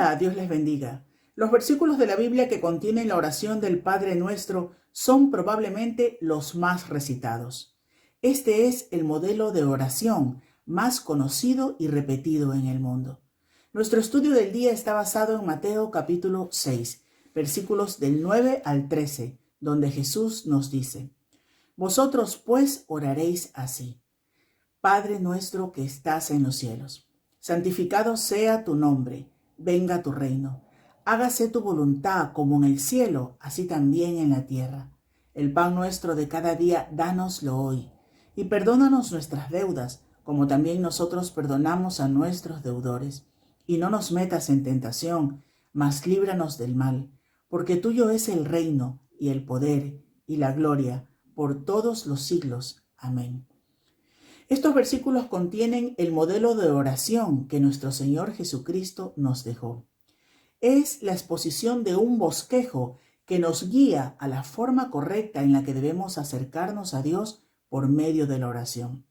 Hola, Dios les bendiga. Los versículos de la Biblia que contienen la oración del Padre Nuestro son probablemente los más recitados. Este es el modelo de oración más conocido y repetido en el mundo. Nuestro estudio del día está basado en Mateo capítulo 6, versículos del 9 al 13, donde Jesús nos dice: Vosotros pues oraréis así: Padre nuestro que estás en los cielos, santificado sea tu nombre. Venga tu reino, hágase tu voluntad como en el cielo, así también en la tierra. El pan nuestro de cada día, dánoslo hoy, y perdónanos nuestras deudas, como también nosotros perdonamos a nuestros deudores. Y no nos metas en tentación, mas líbranos del mal, porque tuyo es el reino, y el poder, y la gloria, por todos los siglos. Amén. Estos versículos contienen el modelo de oración que nuestro Señor Jesucristo nos dejó. Es la exposición de un bosquejo que nos guía a la forma correcta en la que debemos acercarnos a Dios por medio de la oración.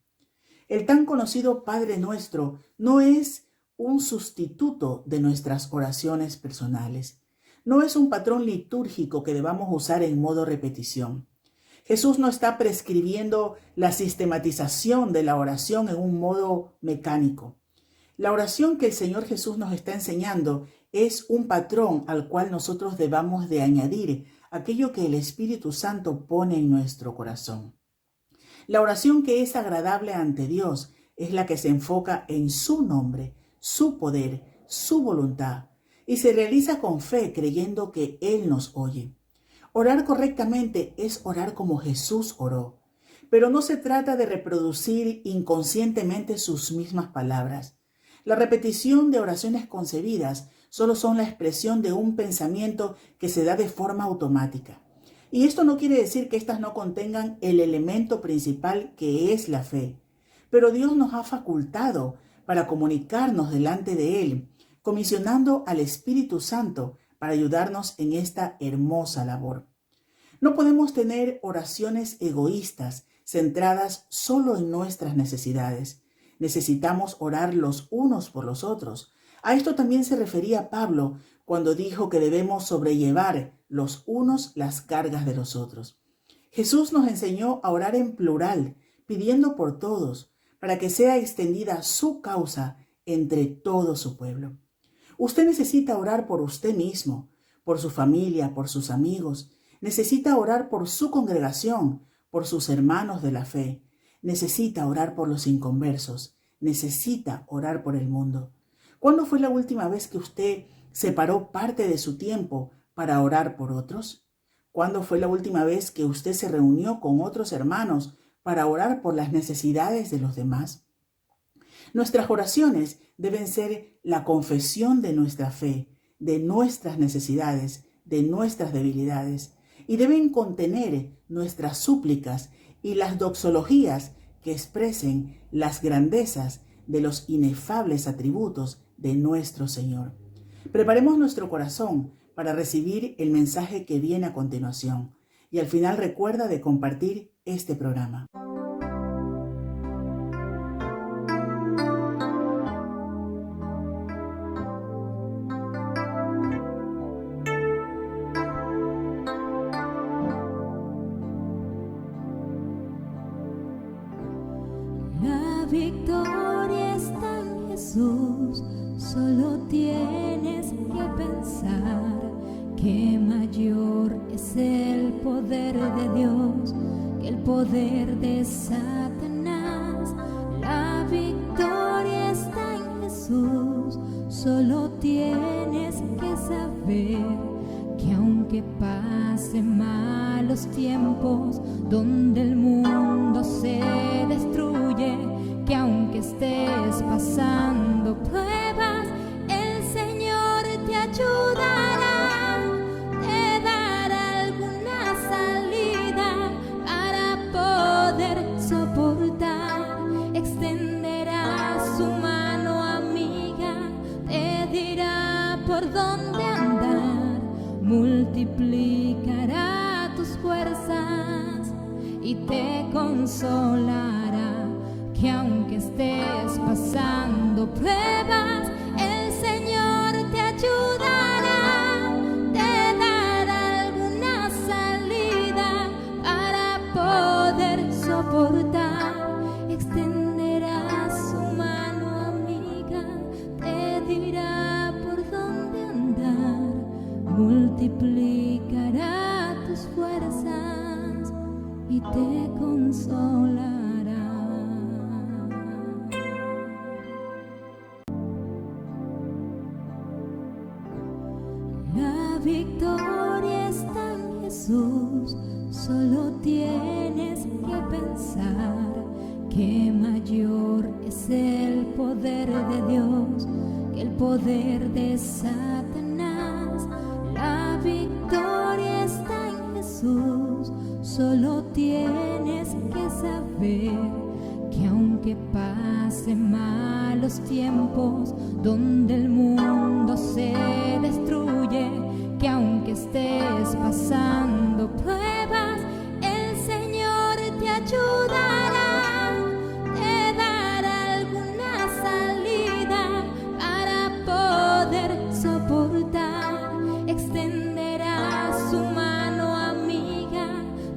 El tan conocido Padre Nuestro no es un sustituto de nuestras oraciones personales. No es un patrón litúrgico que debamos usar en modo repetición. Jesús no está prescribiendo la sistematización de la oración en un modo mecánico. La oración que el Señor Jesús nos está enseñando es un patrón al cual nosotros debamos de añadir aquello que el Espíritu Santo pone en nuestro corazón. La oración que es agradable ante Dios es la que se enfoca en su nombre, su poder, su voluntad, y se realiza con fe creyendo que Él nos oye. Orar correctamente es orar como Jesús oró, pero no se trata de reproducir inconscientemente sus mismas palabras. La repetición de oraciones concebidas solo son la expresión de un pensamiento que se da de forma automática. Y esto no quiere decir que éstas no contengan el elemento principal que es la fe, pero Dios nos ha facultado para comunicarnos delante de Él, comisionando al Espíritu Santo para ayudarnos en esta hermosa labor. No podemos tener oraciones egoístas, centradas solo en nuestras necesidades. Necesitamos orar los unos por los otros. A esto también se refería Pablo cuando dijo que debemos sobrellevar los unos las cargas de los otros. Jesús nos enseñó a orar en plural, pidiendo por todos, para que sea extendida su causa entre todo su pueblo. Usted necesita orar por usted mismo, por su familia, por sus amigos. Necesita orar por su congregación, por sus hermanos de la fe. Necesita orar por los inconversos. Necesita orar por el mundo. ¿Cuándo fue la última vez que usted separó parte de su tiempo para orar por otros? ¿Cuándo fue la última vez que usted se reunió con otros hermanos para orar por las necesidades de los demás? Nuestras oraciones deben ser la confesión de nuestra fe, de nuestras necesidades, de nuestras debilidades, y deben contener nuestras súplicas y las doxologías que expresen las grandezas de los inefables atributos de nuestro Señor. Preparemos nuestro corazón para recibir el mensaje que viene a continuación, y al final recuerda de compartir este programa. La victoria está en Jesús, solo tienes que pensar que mayor es el poder de Dios que el poder de Satanás. La victoria está en Jesús, solo tienes que saber que aunque pasen malos tiempos donde el mundo se destruye, que aunque estés pasando pruebas, el Señor te ayudará, te dará alguna salida para poder soportar, extenderá su mano amiga, te dirá por dónde andar, multiplicará tus fuerzas y te consolará. Que aunque estés pasando pruebas, el Señor te ayuda. soportar, extenderá su mano amiga, te dirá por dónde andar, multiplicará tus fuerzas y te consolará. La victoria está en Jesús, solo tienes que pensar que mayor es el poder de Dios que el poder de Satanás. La victoria está en Jesús, solo tienes que saber que aunque pasen malos tiempos donde el mundo se destruye, que aunque estés pasando pruebas, el Señor te ayudará, te dará alguna salida para poder soportar, extenderá su mano amiga,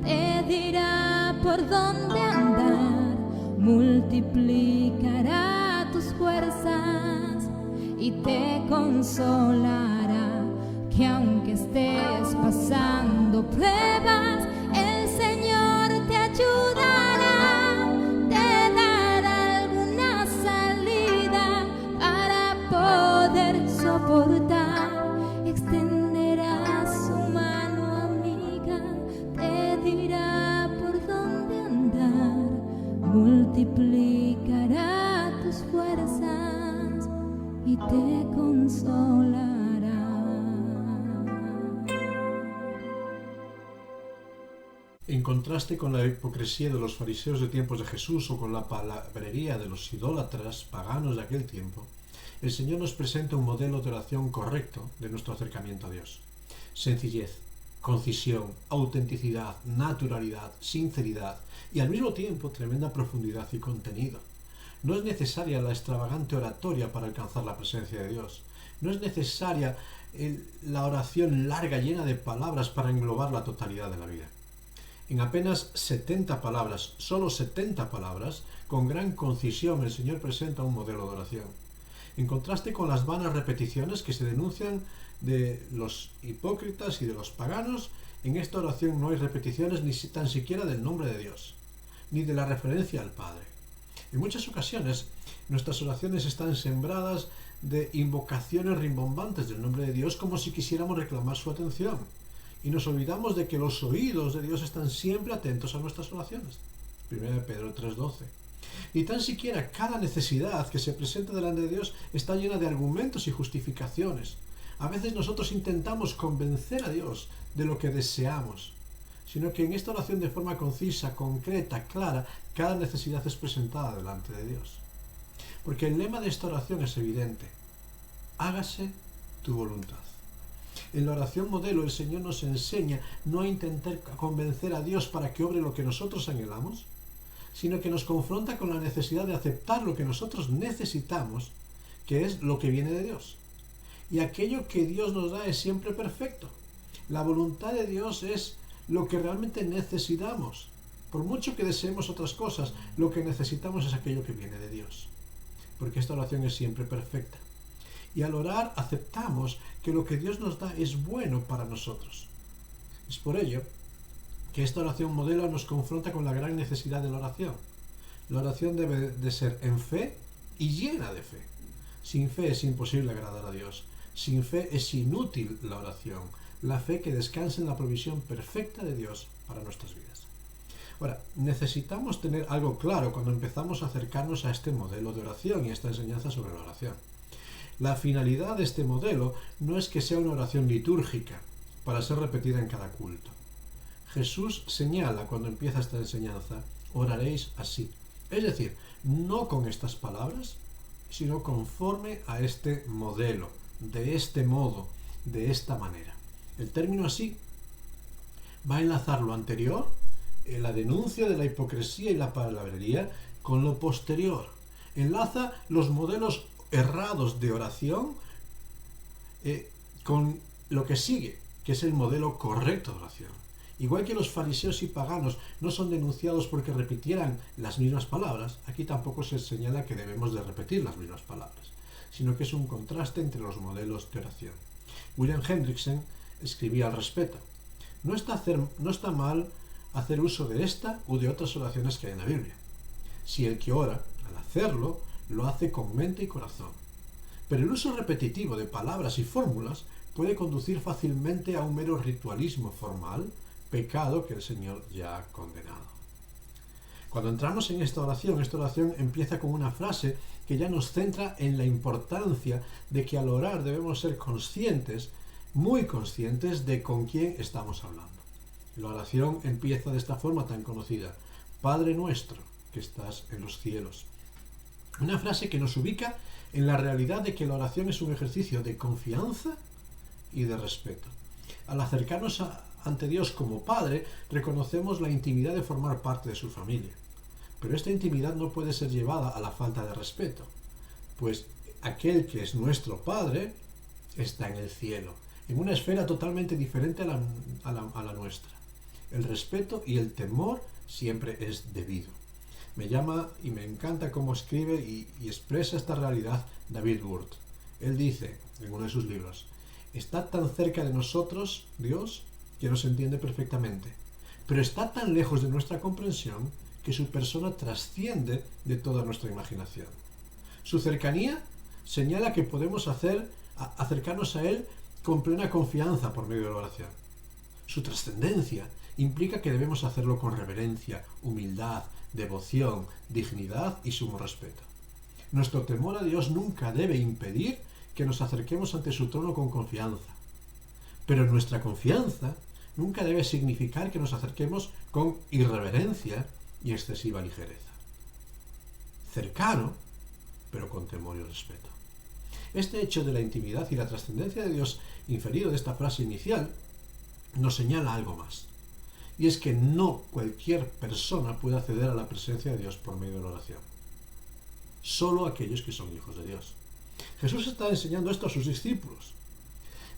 te dirá por dónde andar, multiplicará tus fuerzas y te consolará, que aunque estés pasando pruebas, el Señor te ayudará, te dará alguna salida para poder soportar, extenderá su mano amiga, te dirá por dónde andar, multiplicará tus fuerzas y te consolará. En contraste con la hipocresía de los fariseos de tiempos de Jesús o con la palabrería de los idólatras paganos de aquel tiempo, el Señor nos presenta un modelo de oración correcto de nuestro acercamiento a Dios. Sencillez, concisión, autenticidad, naturalidad, sinceridad y al mismo tiempo tremenda profundidad y contenido. No es necesaria la extravagante oratoria para alcanzar la presencia de Dios. No es necesaria la oración larga llena de palabras para englobar la totalidad de la vida. En apenas 70 palabras, solo 70 palabras, con gran concisión el Señor presenta un modelo de oración. En contraste con las vanas repeticiones que se denuncian de los hipócritas y de los paganos, en esta oración no hay repeticiones ni tan siquiera del nombre de Dios, ni de la referencia al Padre. En muchas ocasiones, nuestras oraciones están sembradas de invocaciones rimbombantes del nombre de Dios como si quisiéramos reclamar su atención. Y nos olvidamos de que los oídos de Dios están siempre atentos a nuestras oraciones. 1 Pedro 3:12. Y tan siquiera cada necesidad que se presenta delante de Dios está llena de argumentos y justificaciones. A veces nosotros intentamos convencer a Dios de lo que deseamos, sino que en esta oración de forma concisa, concreta, clara, cada necesidad es presentada delante de Dios. Porque el lema de esta oración es evidente: hágase tu voluntad. En la oración modelo el Señor nos enseña no a intentar convencer a Dios para que obre lo que nosotros anhelamos, sino que nos confronta con la necesidad de aceptar lo que nosotros necesitamos, que es lo que viene de Dios. Y aquello que Dios nos da es siempre perfecto. La voluntad de Dios es lo que realmente necesitamos. Por mucho que deseemos otras cosas, lo que necesitamos es aquello que viene de Dios. Porque esta oración es siempre perfecta. Y al orar aceptamos que lo que Dios nos da es bueno para nosotros. Es por ello que esta oración modelo nos confronta con la gran necesidad de la oración. La oración debe de ser en fe y llena de fe. Sin fe es imposible agradar a Dios. Sin fe es inútil la oración. La fe que descansa en la provisión perfecta de Dios para nuestras vidas. Ahora, necesitamos tener algo claro cuando empezamos a acercarnos a este modelo de oración y a esta enseñanza sobre la oración. La finalidad de este modelo no es que sea una oración litúrgica para ser repetida en cada culto. Jesús señala cuando empieza esta enseñanza: oraréis así. Es decir, no con estas palabras, sino conforme a este modelo, de este modo, de esta manera. El término así va a enlazar lo anterior, la denuncia de la hipocresía y la palabrería, con lo posterior. Enlaza los modelos errados de oración con lo que sigue, que es el modelo correcto de oración. Igual que los fariseos y paganos no son denunciados porque repitieran las mismas palabras, aquí tampoco se señala que debemos de repetir las mismas palabras, sino que es un contraste entre los modelos de oración. William Hendrickson escribía al respecto: no está mal hacer uso de esta u de otras oraciones que hay en la Biblia, si el que ora, al hacerlo, lo hace con mente y corazón. Pero el uso repetitivo de palabras y fórmulas puede conducir fácilmente a un mero ritualismo formal, pecado que el Señor ya ha condenado. Cuando entramos en esta oración empieza con una frase que ya nos centra en la importancia de que al orar debemos ser conscientes, muy conscientes de con quién estamos hablando. La oración empieza de esta forma tan conocida: Padre nuestro que estás en los cielos. Una frase que nos ubica en la realidad de que la oración es un ejercicio de confianza y de respeto. Al acercarnos ante Dios como Padre, reconocemos la intimidad de formar parte de su familia. Pero esta intimidad no puede ser llevada a la falta de respeto, pues aquel que es nuestro Padre está en el cielo, en una esfera totalmente diferente a la nuestra. El respeto y el temor siempre es debido. Me llama y me encanta cómo escribe y expresa esta realidad David Wood. Él dice en uno de sus libros: está tan cerca de nosotros, Dios, que nos entiende perfectamente, pero está tan lejos de nuestra comprensión que su persona trasciende de toda nuestra imaginación. Su cercanía señala que podemos acercarnos a Él con plena confianza por medio de la oración. Su trascendencia implica que debemos hacerlo con reverencia, humildad, devoción, dignidad y sumo respeto. Nuestro temor a Dios nunca debe impedir que nos acerquemos ante su trono con confianza, pero nuestra confianza nunca debe significar que nos acerquemos con irreverencia y excesiva ligereza. Cercano, pero con temor y respeto. Este hecho de la intimidad y la trascendencia de Dios inferido de esta frase inicial nos señala algo más, y es que no cualquier persona puede acceder a la presencia de Dios por medio de la oración. Solo aquellos que son hijos de Dios. Jesús está enseñando esto a sus discípulos.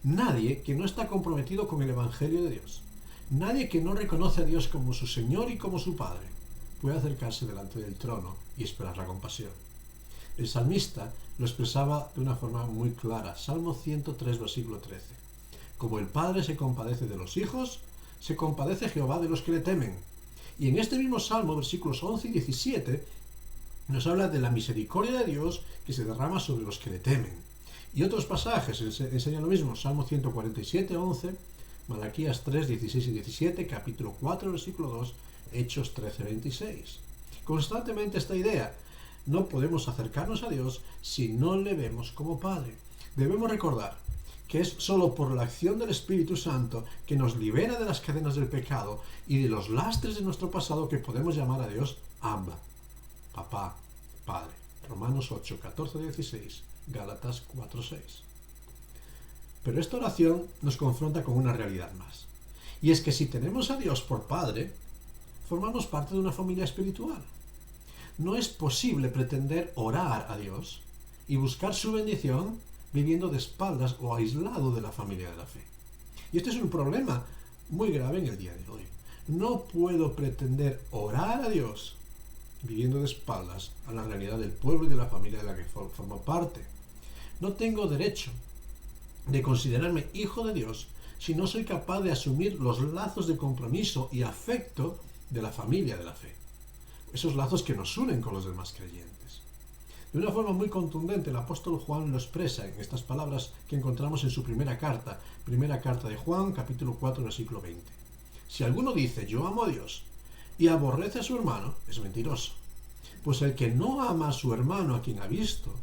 Nadie que no está comprometido con el Evangelio de Dios, nadie que no reconoce a Dios como su Señor y como su Padre, puede acercarse delante del trono y esperar la compasión. El salmista lo expresaba de una forma muy clara. Salmo 103, versículo 13. Como el Padre se compadece de los hijos, se compadece Jehová de los que le temen. Y en este mismo Salmo, versículos 11 y 17, nos habla de la misericordia de Dios que se derrama sobre los que le temen. Y otros pasajes enseñan lo mismo. Salmo 147, 11, Malaquías 3, 16 y 17, capítulo 4, versículo 2, Hechos 13, 26. Constantemente esta idea: no podemos acercarnos a Dios si no le vemos como Padre. Debemos recordar que es solo por la acción del Espíritu Santo que nos libera de las cadenas del pecado y de los lastres de nuestro pasado que podemos llamar a Dios Abba, Papá, Padre. Romanos 8, 14, 16, Gálatas 4, 6. Pero esta oración nos confronta con una realidad más. Y es que si tenemos a Dios por Padre, formamos parte de una familia espiritual. No es posible pretender orar a Dios y buscar su bendición viviendo de espaldas o aislado de la familia de la fe. Y este es un problema muy grave en el día de hoy. No puedo pretender orar a Dios viviendo de espaldas a la realidad del pueblo y de la familia de la que formo parte. No tengo derecho de considerarme hijo de Dios si no soy capaz de asumir los lazos de compromiso y afecto de la familia de la fe. Esos lazos que nos unen con los demás creyentes. De una forma muy contundente, el apóstol Juan lo expresa en estas palabras que encontramos en su primera carta de Juan, capítulo 4, versículo 20. Si alguno dice, yo amo a Dios, y aborrece a su hermano, es mentiroso. Pues el que no ama a su hermano a quien ha visto,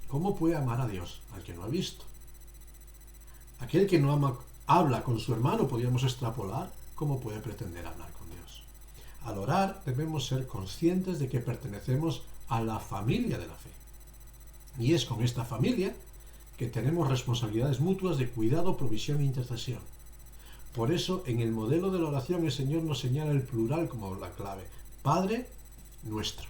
¿cómo puede amar a Dios al que no ha visto? Aquel que no habla con su hermano, podríamos extrapolar, ¿cómo puede pretender hablar con Dios? Al orar debemos ser conscientes de que pertenecemos a la familia de la fe. Y es con esta familia que tenemos responsabilidades mutuas de cuidado, provisión e intercesión. Por eso, en el modelo de la oración, el Señor nos señala el plural como la clave. Padre nuestro.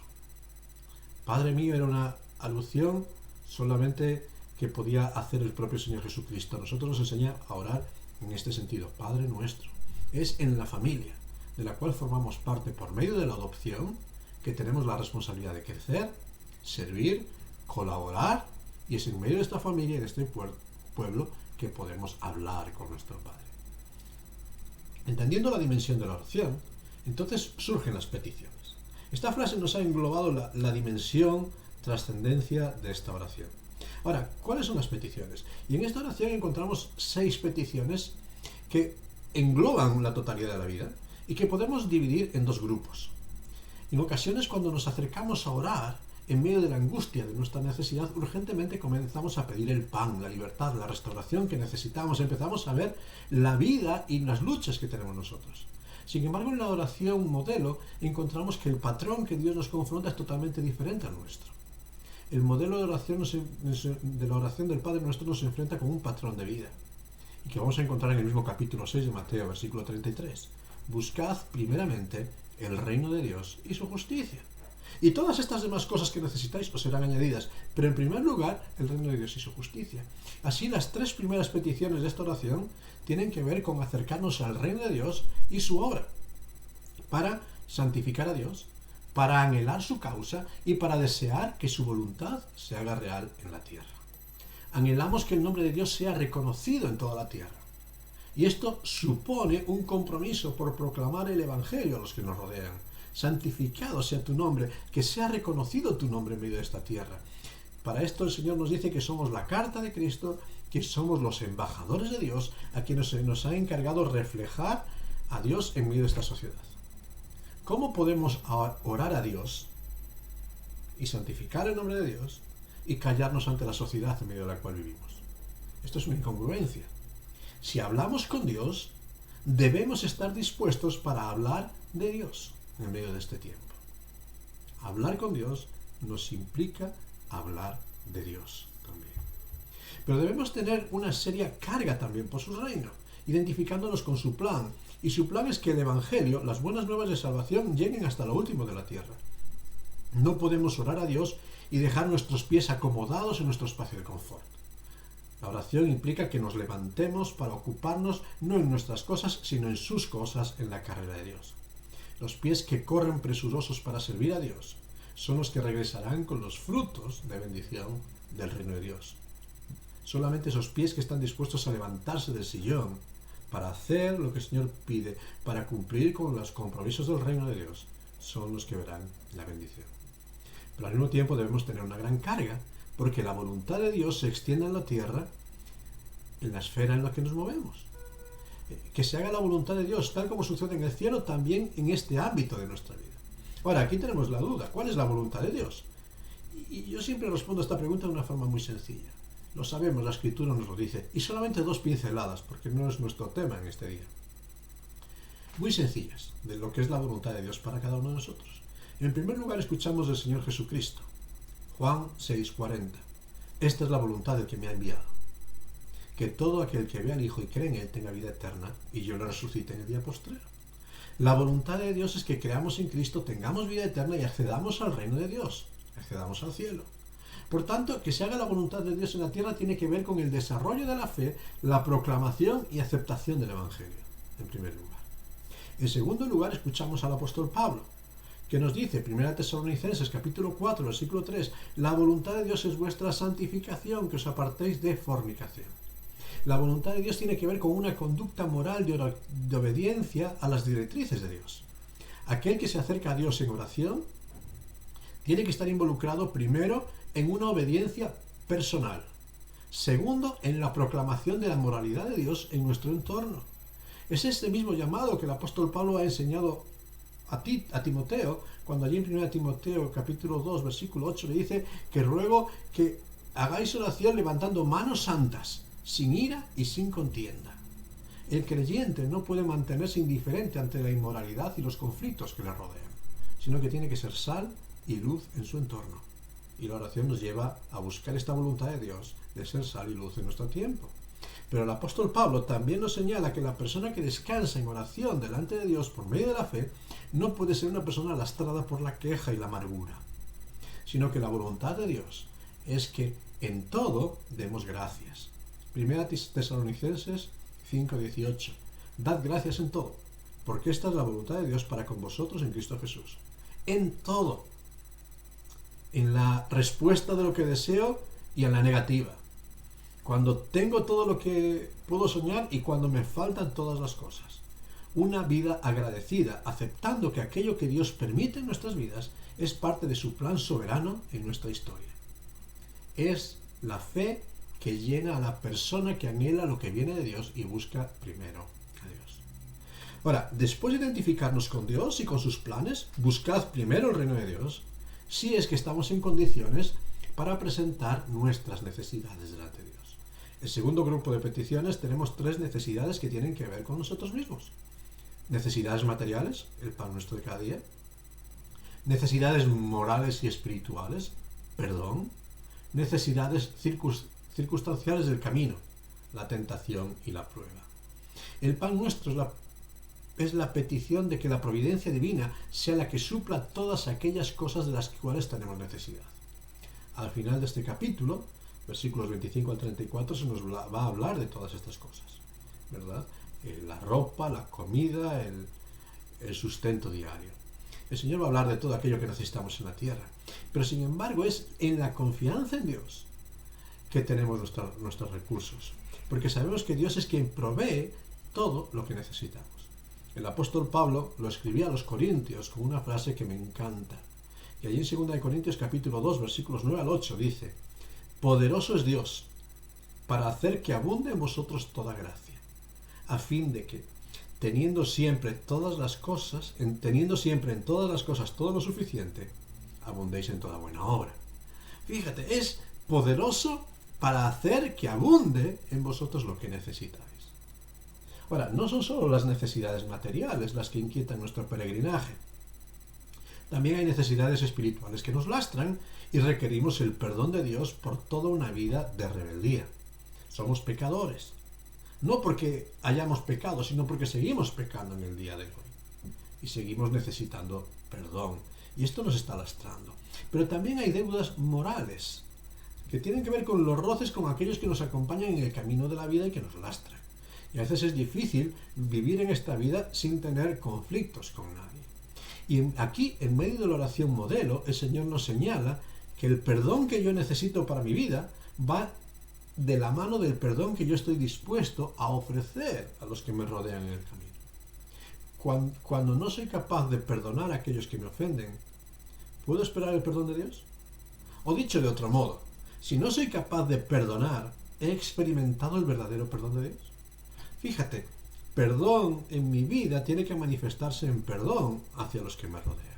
Padre mío era una alusión solamente que podía hacer el propio Señor Jesucristo. A nosotros nos enseña a orar en este sentido. Padre nuestro. es en la familia, de la cual formamos parte por medio de la adopción, que tenemos la responsabilidad de crecer, servir, colaborar, y es en medio de esta familia y de este pueblo que podemos hablar con nuestro Padre. Entendiendo la dimensión de la oración, entonces surgen las peticiones. Esta frase nos ha englobado la dimensión, trascendencia de esta oración. Ahora, ¿cuáles son las peticiones? Y en esta oración encontramos 6 peticiones que engloban la totalidad de la vida y que podemos dividir en 2 grupos. En ocasiones, cuando nos acercamos a orar, en medio de la angustia de nuestra necesidad, urgentemente comenzamos a pedir el pan, la libertad, la restauración que necesitamos. Empezamos a ver la vida y las luchas que tenemos nosotros. Sin embargo, en la oración modelo encontramos que el patrón que Dios nos confronta es totalmente diferente al nuestro. El modelo de la oración del Padre Nuestro nos enfrenta con un patrón de vida, y que vamos a encontrar en el mismo capítulo 6 de Mateo, versículo 33. Buscad primeramente el reino de Dios y su justicia, y todas estas demás cosas que necesitáis os serán añadidas, pero en primer lugar el reino de Dios y su justicia. Así, las 3 primeras peticiones de esta oración tienen que ver con acercarnos al reino de Dios y su obra, para santificar a Dios, para anhelar su causa y para desear que su voluntad se haga real en la tierra. Anhelamos que el nombre de Dios sea reconocido en toda la tierra. Y esto supone un compromiso por proclamar el Evangelio a los que nos rodean. Santificado sea tu nombre, que sea reconocido tu nombre en medio de esta tierra. Para esto el Señor nos dice que somos la carta de Cristo, que somos los embajadores de Dios, a quienes se nos ha encargado reflejar a Dios en medio de esta sociedad. ¿Cómo podemos orar a Dios y santificar el nombre de Dios y callarnos ante la sociedad en medio de la cual vivimos? Esto es una incongruencia. Si hablamos con Dios, debemos estar dispuestos para hablar de Dios en medio de este tiempo. Hablar con Dios nos implica hablar de Dios también. Pero debemos tener una seria carga también por su reino, identificándonos con su plan. Y su plan es que el Evangelio, las buenas nuevas de salvación, lleguen hasta lo último de la tierra. No podemos orar a Dios y dejar nuestros pies acomodados en nuestro espacio de confort. La oración implica que nos levantemos para ocuparnos no en nuestras cosas, sino en sus cosas, en la carrera de Dios. Los pies que corren presurosos para servir a Dios son los que regresarán con los frutos de bendición del reino de Dios. Solamente esos pies que están dispuestos a levantarse del sillón para hacer lo que el Señor pide, para cumplir con los compromisos del reino de Dios, son los que verán la bendición. Pero al mismo tiempo debemos tener una gran carga, porque la voluntad de Dios se extiende en la tierra, en la esfera en la que nos movemos. Que se haga la voluntad de Dios, tal como sucede en el cielo, también en este ámbito de nuestra vida. Ahora, aquí tenemos la duda, ¿cuál es la voluntad de Dios? Y yo siempre respondo a esta pregunta de una forma muy sencilla. Lo sabemos, la Escritura nos lo dice, y solamente 2 pinceladas, porque no es nuestro tema en este día. Muy sencillas, de lo que es la voluntad de Dios para cada uno de nosotros. En primer lugar, escuchamos del Señor Jesucristo. Juan 6:40. Esta es la voluntad del que me ha enviado, que todo aquel que vea al Hijo y cree en Él tenga vida eterna, y yo lo resucite en el día postrero. La voluntad de Dios es que creamos en Cristo, tengamos vida eterna y accedamos al reino de Dios, accedamos al cielo. Por tanto, que se haga la voluntad de Dios en la tierra tiene que ver con el desarrollo de la fe, la proclamación y aceptación del Evangelio, en primer lugar. En segundo lugar, escuchamos al apóstol Pablo, que nos dice, 1 Tesalonicenses capítulo 4, versículo 3, la voluntad de Dios es vuestra santificación, que os apartéis de fornicación. La voluntad de Dios tiene que ver con una conducta moral de obediencia a las directrices de Dios. Aquel que se acerca a Dios en oración tiene que estar involucrado primero en una obediencia personal. Segundo, en la proclamación de la moralidad de Dios en nuestro entorno. Es este mismo llamado que el apóstol Pablo ha enseñado a Timoteo, cuando allí en 1 Timoteo capítulo 2, versículo 8 le dice que ruego que hagáis oración levantando manos santas, sin ira y sin contienda. El creyente no puede mantenerse indiferente ante la inmoralidad y los conflictos que le rodean, sino que tiene que ser sal y luz en su entorno. Y la oración nos lleva a buscar esta voluntad de Dios de ser sal y luz en nuestro tiempo. Pero el apóstol Pablo también nos señala que la persona que descansa en oración delante de Dios por medio de la fe no puede ser una persona lastrada por la queja y la amargura, sino que la voluntad de Dios es que en todo demos gracias. 1 Tesalonicenses 5:18. Dad gracias en todo, porque esta es la voluntad de Dios para con vosotros en Cristo Jesús. En todo. En la respuesta de lo que deseo y en la negativa. Cuando tengo todo lo que puedo soñar y cuando me faltan todas las cosas. Una vida agradecida, aceptando que aquello que Dios permite en nuestras vidas es parte de su plan soberano en nuestra historia. Es la fe que llena a la persona que anhela lo que viene de Dios y busca primero a Dios. Ahora, después de identificarnos con Dios y con sus planes, buscad primero el reino de Dios, si es que estamos en condiciones para presentar nuestras necesidades delante de Dios. El segundo grupo de peticiones tenemos 3 necesidades que tienen que ver con nosotros mismos. Necesidades materiales, el pan nuestro de cada día. Necesidades morales y espirituales, perdón. Necesidades circunstanciales del camino, la tentación y la prueba. El pan nuestro es la petición de que la providencia divina sea la que supla todas aquellas cosas de las cuales tenemos necesidad. Al final de este capítulo, versículos 25 al 34, se nos va a hablar de todas estas cosas, ¿verdad? La ropa, la comida, el sustento diario. El Señor va a hablar de todo aquello que necesitamos en la tierra. Pero sin embargo es en la confianza en Dios que tenemos nuestros recursos. Porque sabemos que Dios es quien provee todo lo que necesitamos. El apóstol Pablo lo escribía a los Corintios con una frase que me encanta. Y allí en 2 Corintios capítulo 2, versículos 9 al 8 dice: Poderoso es Dios para hacer que abunde en vosotros toda gracia, a fin de que, teniendo siempre en todas las cosas todo lo suficiente, abundéis en toda buena obra. Fíjate, es poderoso para hacer que abunde en vosotros lo que necesitáis. Ahora, no son solo las necesidades materiales las que inquietan nuestro peregrinaje. También hay necesidades espirituales que nos lastran y requerimos el perdón de Dios por toda una vida de rebeldía. Somos pecadores. No porque hayamos pecado, sino porque seguimos pecando en el día de hoy. Y seguimos necesitando perdón. Y esto nos está lastrando. Pero también hay deudas morales, que tienen que ver con los roces con aquellos que nos acompañan en el camino de la vida y que nos lastran. Y a veces es difícil vivir en esta vida sin tener conflictos con nadie. Y aquí, en medio de la oración modelo, el Señor nos señala que el perdón que yo necesito para mi vida va de la mano del perdón que yo estoy dispuesto a ofrecer a los que me rodean en el camino. Cuando no soy capaz de perdonar a aquellos que me ofenden, ¿puedo esperar el perdón de Dios? O dicho de otro modo, si no soy capaz de perdonar, ¿he experimentado el verdadero perdón de Dios? Fíjate, perdón en mi vida tiene que manifestarse en perdón hacia los que me rodean.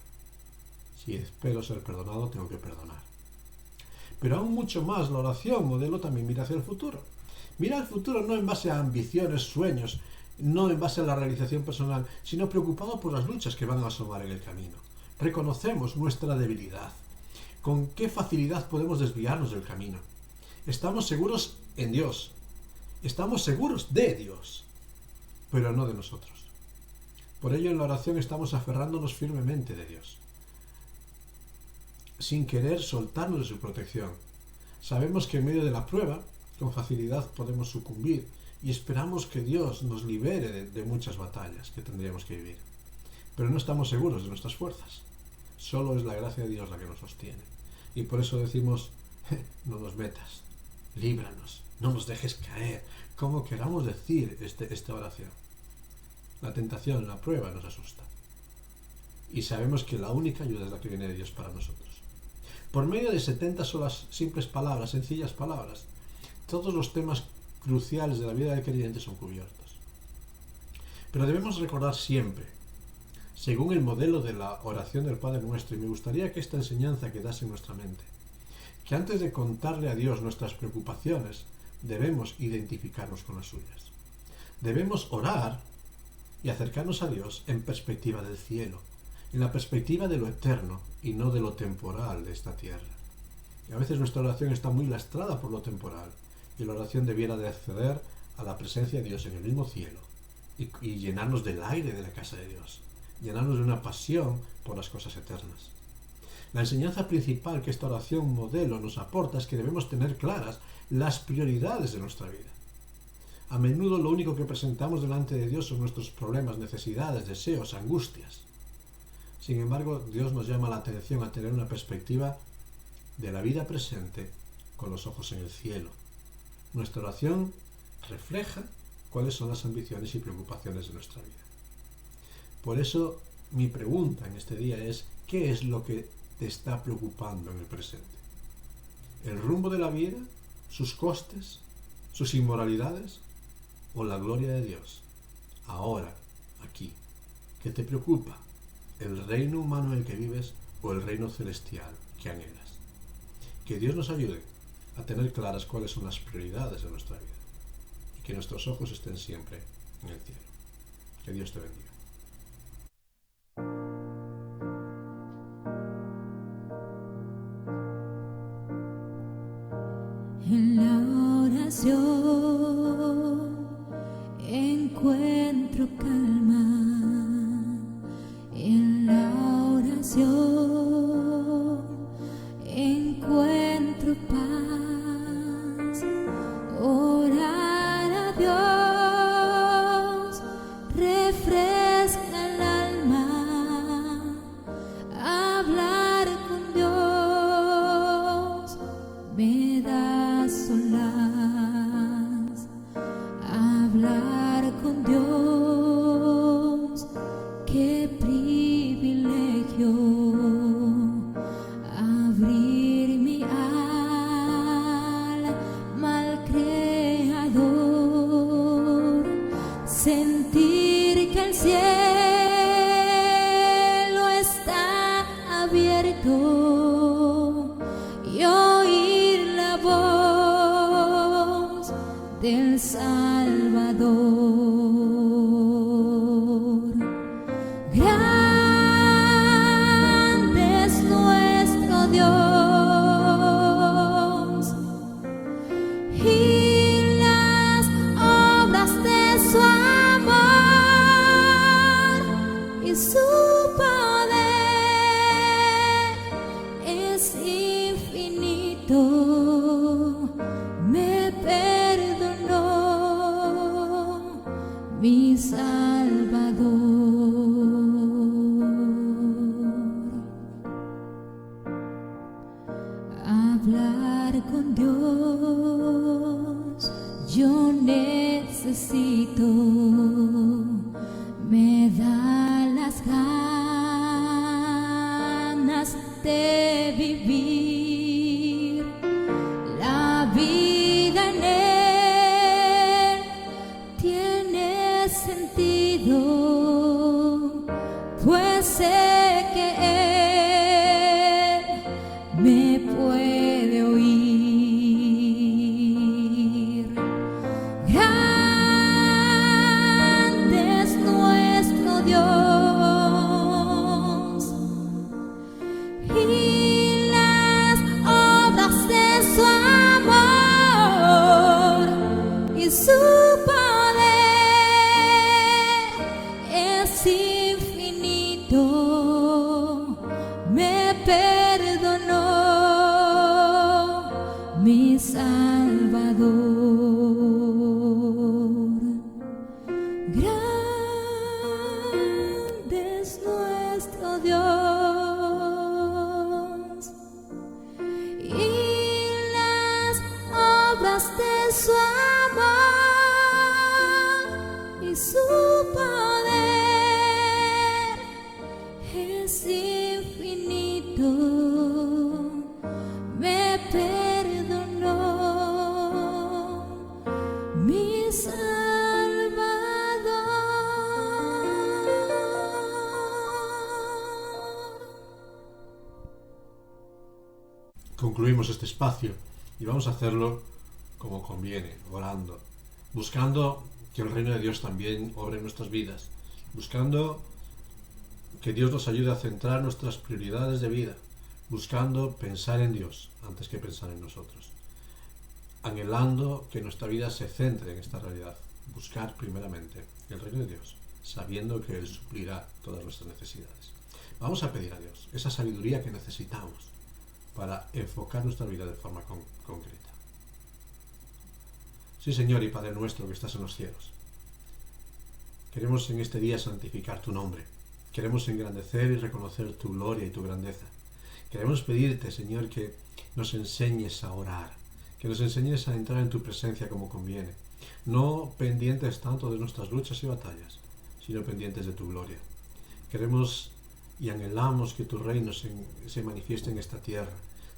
Si espero ser perdonado, tengo que perdonar. Pero aún mucho más, la oración modelo también mira hacia el futuro. Mira al futuro no en base a ambiciones, sueños, no en base a la realización personal, sino preocupado por las luchas que van a asomar en el camino. Reconocemos nuestra debilidad. Con qué facilidad podemos desviarnos del camino. Estamos seguros en Dios. Estamos seguros de Dios, pero no de nosotros. Por ello en la oración estamos aferrándonos firmemente de Dios, sin querer soltarnos de su protección. Sabemos que en medio de la prueba, con facilidad podemos sucumbir y esperamos que Dios nos libere de muchas batallas que tendríamos que vivir. Pero no estamos seguros de nuestras fuerzas. Solo es la gracia de Dios la que nos sostiene. Y por eso decimos, no nos metas, líbranos, no nos dejes caer, como queramos decir esta oración. La tentación, la prueba nos asusta. Y sabemos que la única ayuda es la que viene de Dios para nosotros. Por medio de 70 solas simples palabras, sencillas palabras, todos los temas cruciales de la vida del creyente son cubiertos. Pero debemos recordar siempre, según el modelo de la oración del Padre Nuestro, y me gustaría que esta enseñanza quedase en nuestra mente, que antes de contarle a Dios nuestras preocupaciones, debemos identificarnos con las suyas. Debemos orar y acercarnos a Dios en perspectiva del cielo, en la perspectiva de lo eterno y no de lo temporal de esta tierra. Y a veces nuestra oración está muy lastrada por lo temporal, y la oración debiera de acceder a la presencia de Dios en el mismo cielo y llenarnos del aire de la casa de Dios, llenarnos de una pasión por las cosas eternas. La enseñanza principal que esta oración modelo nos aporta es que debemos tener claras las prioridades de nuestra vida. A menudo lo único que presentamos delante de Dios son nuestros problemas, necesidades, deseos, angustias. Sin embargo, Dios nos llama la atención a tener una perspectiva de la vida presente con los ojos en el cielo. Nuestra oración refleja cuáles son las ambiciones y preocupaciones de nuestra vida. Por eso, mi pregunta en este día es: ¿qué es lo que te está preocupando en el presente? ¿El rumbo de la vida? ¿Sus costes? ¿Sus inmoralidades? ¿O la gloria de Dios? Ahora, aquí. ¿Qué te preocupa? ¿El reino humano en el que vives o el reino celestial que anhelas? Que Dios nos ayude a tener claras cuáles son las prioridades de nuestra vida y que nuestros ojos estén siempre en el cielo. Que Dios te bendiga. En la oración encuentro calma. En la oración encuentro paz. Orar a Dios refresca el alma. Hablar con Dios me da solaz. Hablar con Dios, qué privilegio. Abrir mi alma al Creador, sentir que el cielo está abierto y oír la voz del Salvador. Grande es nuestro Dios y las obras de su amor y su poder es infinito. Me perdonó mi Salvador. Hablar con Dios yo necesito. Me da las ganas de vivir la vida en Él. Tiene sentido, pues sé que Él me puede oír. Grande es nuestro Dios y las obras de su amor y su poder es infinito. Me perdonó mi Salvador. Grande es nuestro Dios y las obras de su amor y su poder es infinito. Me perdonó mi Salvador. Concluimos este espacio y vamos a hacerlo como conviene, orando, buscando que el reino de Dios también obre en nuestras vidas, buscando que Dios nos ayude a centrar nuestras prioridades de vida, buscando pensar en Dios antes que pensar en nosotros, anhelando que nuestra vida se centre en esta realidad, buscar primeramente el reino de Dios, sabiendo que Él suplirá todas nuestras necesidades. Vamos a pedir a Dios esa sabiduría que necesitamos para enfocar nuestra vida de forma concreta. Sí, Señor y Padre nuestro que estás en los cielos. Queremos en este día santificar tu nombre. Queremos engrandecer y reconocer tu gloria y tu grandeza. Queremos pedirte, Señor, que nos enseñes a orar, que nos enseñes a entrar en tu presencia como conviene, no pendientes tanto de nuestras luchas y batallas, sino pendientes de tu gloria. Queremos y anhelamos que tu reino se manifieste en esta tierra.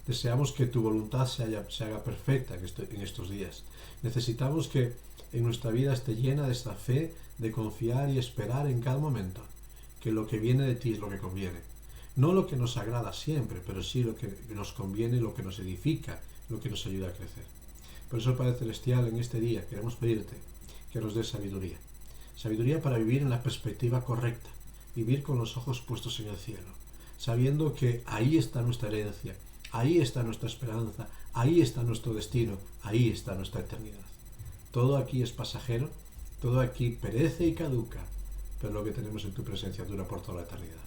Deseamos que tu voluntad se haga perfecta en estos días. Necesitamos que en nuestra vida esté llena de esta fe, de confiar y esperar en cada momento que lo que viene de ti es lo que conviene. No lo que nos agrada siempre, pero sí lo que nos conviene, lo que nos edifica, lo que nos ayuda a crecer. Por eso, Padre Celestial, en este día queremos pedirte que nos des sabiduría. Sabiduría para vivir en la perspectiva correcta, vivir con los ojos puestos en el cielo, sabiendo que ahí está nuestra herencia, ahí está nuestra esperanza, ahí está nuestro destino, ahí está nuestra eternidad. Todo aquí es pasajero, todo aquí perece y caduca, pero lo que tenemos en tu presencia dura por toda la eternidad.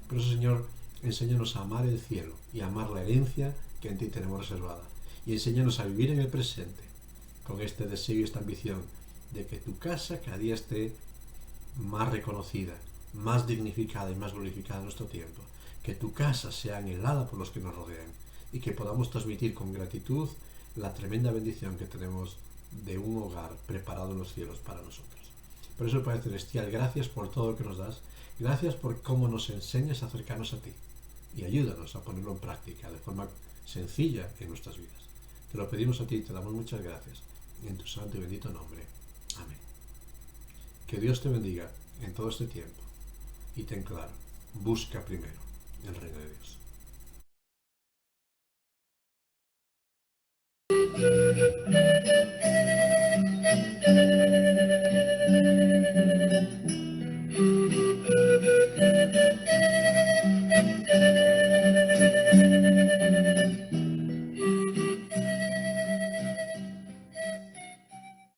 Por eso, Señor, enséñanos a amar el cielo y a amar la herencia que en ti tenemos reservada. Y enséñanos a vivir en el presente con este deseo y esta ambición de que tu casa cada día esté más reconocida, más dignificada y más glorificada en nuestro tiempo. Que tu casa sea anhelada por los que nos rodean y que podamos transmitir con gratitud la tremenda bendición que tenemos de un hogar preparado en los cielos para nosotros. Por eso, Padre Celestial, gracias por todo lo que nos das, gracias por cómo nos enseñas a acercarnos a ti y ayúdanos a ponerlo en práctica de forma sencilla en nuestras vidas. Te lo pedimos a ti y te damos muchas gracias en tu santo y bendito nombre. Amén. Que Dios te bendiga en todo este tiempo y ten claro, busca primero el reino de Dios.